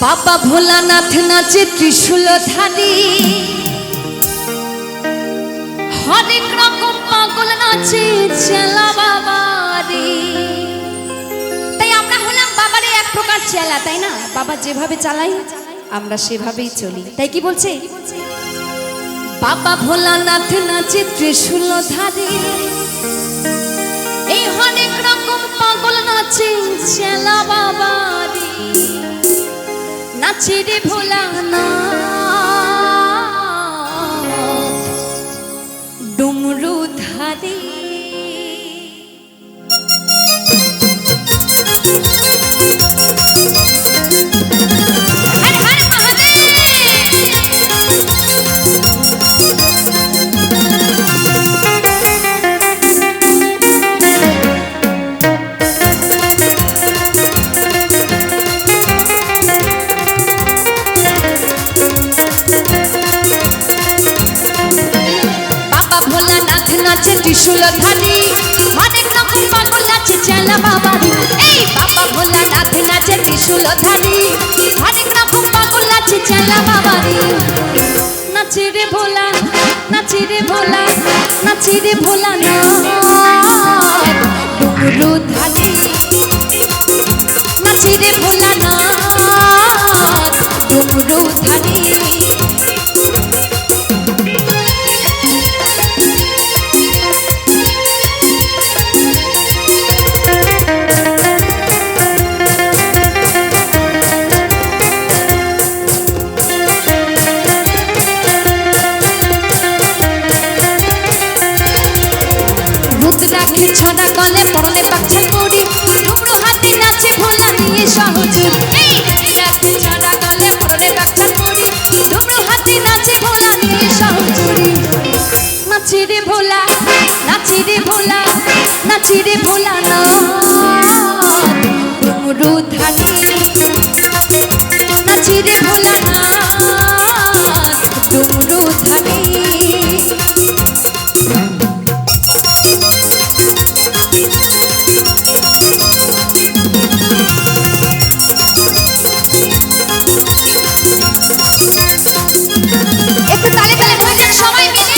বাবা ভোলানাথ নাচে ত্রিশূলধারী, হরেক রকম পাগল নাচে চেলা বাবারে। তাই আমরা হলাম বাবারে এক প্রকার চেলা, তাই না? বাবা যেভাবে চালাই আমরা সেভাবেই চলি। তাই কি বলছে? বাবা ভোলানাথ নাচে ত্রিশূলধারী, এই হরেক রকম পাগল নাচে চেলা বাবারে। নাচে রে ভোলানাথ ডুমরু ধারে। নাচে ত্রিশূলধারী, হরেক রকম পাগল নাচে চেলা বাবারে। এই বাবা ভোলানাথ নাচে ত্রিশূলধারী, হরেক রকম পাগল নাচে চেলা বাবারে। নাচে রে ভোলা, নাচে রে ভোলা, নাচে রে ভোলানাথ ডুমরু ধারী। নাচে রে ভোলানাথ ডুমরু ধারী। ছাড়া গলে পরনে পাচ্ছেন মুড়ি, ডুমরু হাতে নাচে ভোলা নিয়ে সহজুর। এই রাখি ছাড়া গলে পরনে পাচ্ছেন মুড়ি, ডুমরু হাতে নাচে ভোলা নিয়ে সহজুরি। নাচি রে ভোলা, নাচি রে ভোলা, নাচি রে ভোলা না ডুমরু ধারী। নাচি রে ভোলা না ডুমরু ধারী। একটু তালে তালে হয়ে যান সবাই মিলে।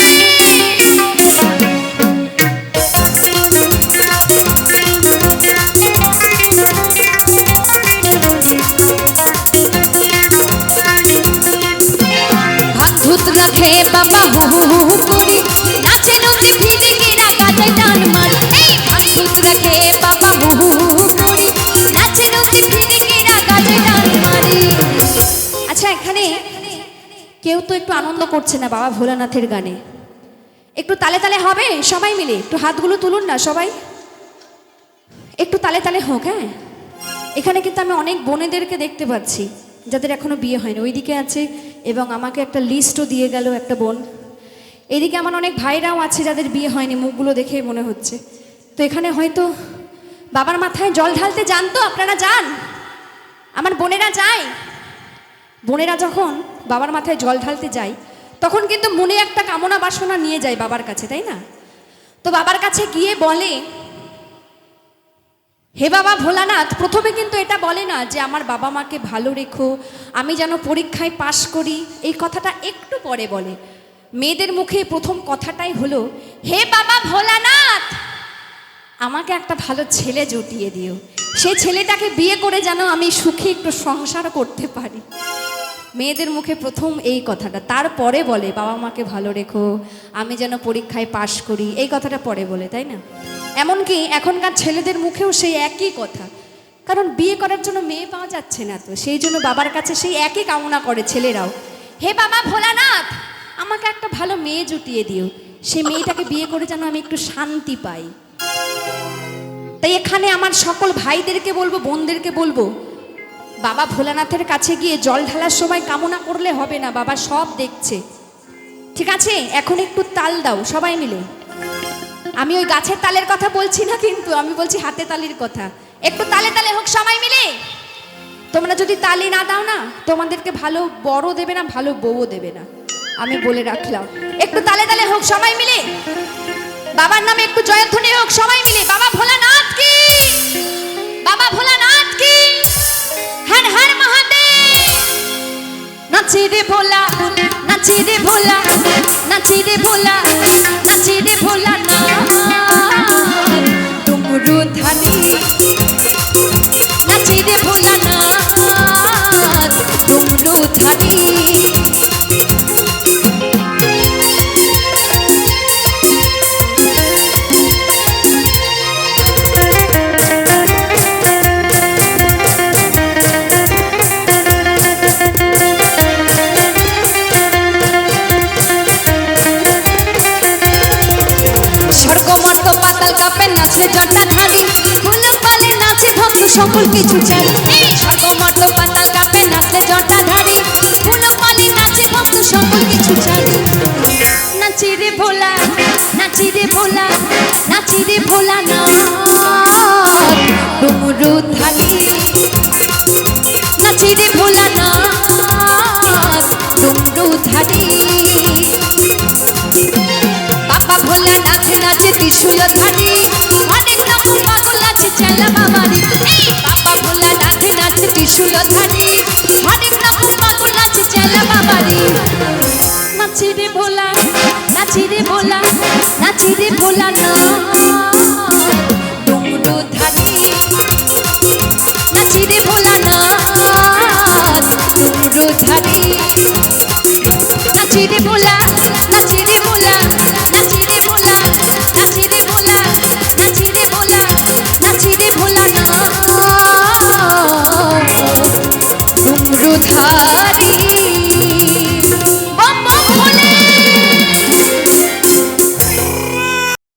হাত ধুত রাখে বাবা হু হু হু করি, নাচে নদী ফিরে গিরা কাজায় টান মার। এই হাত ধুত রাখে বাবা হু হু হু করি, নাচে নদী ফিরে গিরা কাজায় টান মারি। আচ্ছা, এখানে কেউ তো একটু আনন্দ করছে না বাবা ভোলানাথের গানে। একটু তালে তালে হবে সবাই মিলে, একটু হাতগুলো তুলুন না সবাই, একটু তালে তালে হোক। হ্যাঁ, এখানে কিন্তু আমি অনেক বোনেদেরকে দেখতে পাচ্ছি যাদের এখনো বিয়ে হয়নি, ওইদিকে আছে, এবং আমাকে একটা লিস্টও দিয়ে গেল একটা বোন। এইদিকে আমার অনেক ভাইরাও আছে যাদের বিয়ে হয়নি, মুখগুলো দেখে মনে হচ্ছে। তো এখানে হয়তো বাবার মাথায় জল ঢালতে যান, তো আপনারা যান, আমার বোনেরা যায়। বোনেরা যখন বাবার মাথায় জল ঢালতে যায় তখন কিন্তু মনে একটা কামনা বাসনা নিয়ে যায় বাবার কাছে, তাই না? তো বাবার কাছে গিয়ে বলে, হে বাবা ভোলানাথ, প্রথমে কিন্তু এটা বলে না যে আমার বাবা মাকে ভালো রেখো, আমি যেন পরীক্ষায় পাশ করি, এই কথাটা একটু পরে বলে। মেয়েদের মুখে প্রথম কথাটাই হলো, হে বাবা ভোলানাথ, আমাকে একটা ভালো ছেলে জুটিয়ে দিও, সেই ছেলেটাকে বিয়ে করে যেন আমি সুখে একটু সংসার করতে পারি। মেয়েদের মুখে প্রথম এই কথাটা, তারপরে বলে বাবা মাকে ভালো রেখো, আমি যেন পরীক্ষায় পাশ করি, এই কথাটা পরে বলে, তাই না? এমনকি এখনকার ছেলেদের মুখেও সেই একই কথা, কারণ বিয়ে করার জন্য মেয়ে পাওয়া যাচ্ছে না, তো সেই জন্য বাবার কাছে সেই একই কামনা করে ছেলেরাও, হে বাবা ভোলানাথ, আমাকে একটা ভালো মেয়ে জুটিয়ে দিও, সেই মেয়েটাকে বিয়ে করে যেন আমি একটু শান্তি পাই। তাই এখানে আমার সকল ভাইদেরকে বলবো, বোনদেরকে বলবো, বাবা ভোলানাথের কাছে গিয়ে জল ঢালার সময় কামনা করলে হবে না, বাবা সব দেখছে, ঠিক আছে? এখন একটু তাল দাও সবাই মিলে। আমি ওই গাছের তালের কথা বলছি না, কিন্তু আমি বলছি হাতে তালির কথা। একটু তালে তালে হোক সবাই মিলে। তোমরা যদি তালি না দাও না, তোমাদেরকে ভালো বড় দেবে না, ভালো বউও দেবে না, আমি বলে রাখলাম। একটু তালে তালে হোক সবাই মিলে, বাবার নামে একটু জয়ধ্বনি হোক সবাই মিলে। বাবা ভোলানাথ কি, বাবা ভোলানাথ কি, হর হর মহাদেব। নাচি রে ভোলা নাচি রে ভোলা নাচি রে ভোলা নাচি রে ভোলা না ডুমরু ধানি নাচি রে ভোলা না ডুমরু ধানি পাতাল কাপে নাচলে জটা ধারি ফুল পালে নাচে ভক্ত সকল কিছু ছাড়ি স্বর্গ মর্ত পাতাল কাপে নাচলে জটা ধারি ফুল পালে নাচে ভক্ত সকল কিছু ছাড়ি নাচি রে ভোলা নাচি রে ভোলা নাচি রে ভোলা না ডুমরু ধানি নাচি রে ভোলা না ডুমরু ধানি বাবা ভোলা নাচে নাচে ত্রিশূল ধারি অনেক রকম পাগল আছে চেলা বাবারি বাবা ভোলা নাচে নাচে ত্রিশূল ধারি অনেক রকম পাগল আছে চেলা বাবারি নাচি রে ভোলা নাচি রে ভোলা নাচি রে ভোলা না ডুমরু ধারি নাচি রে ভোলা না ডুমরু ধারি নাচি রে ভোলা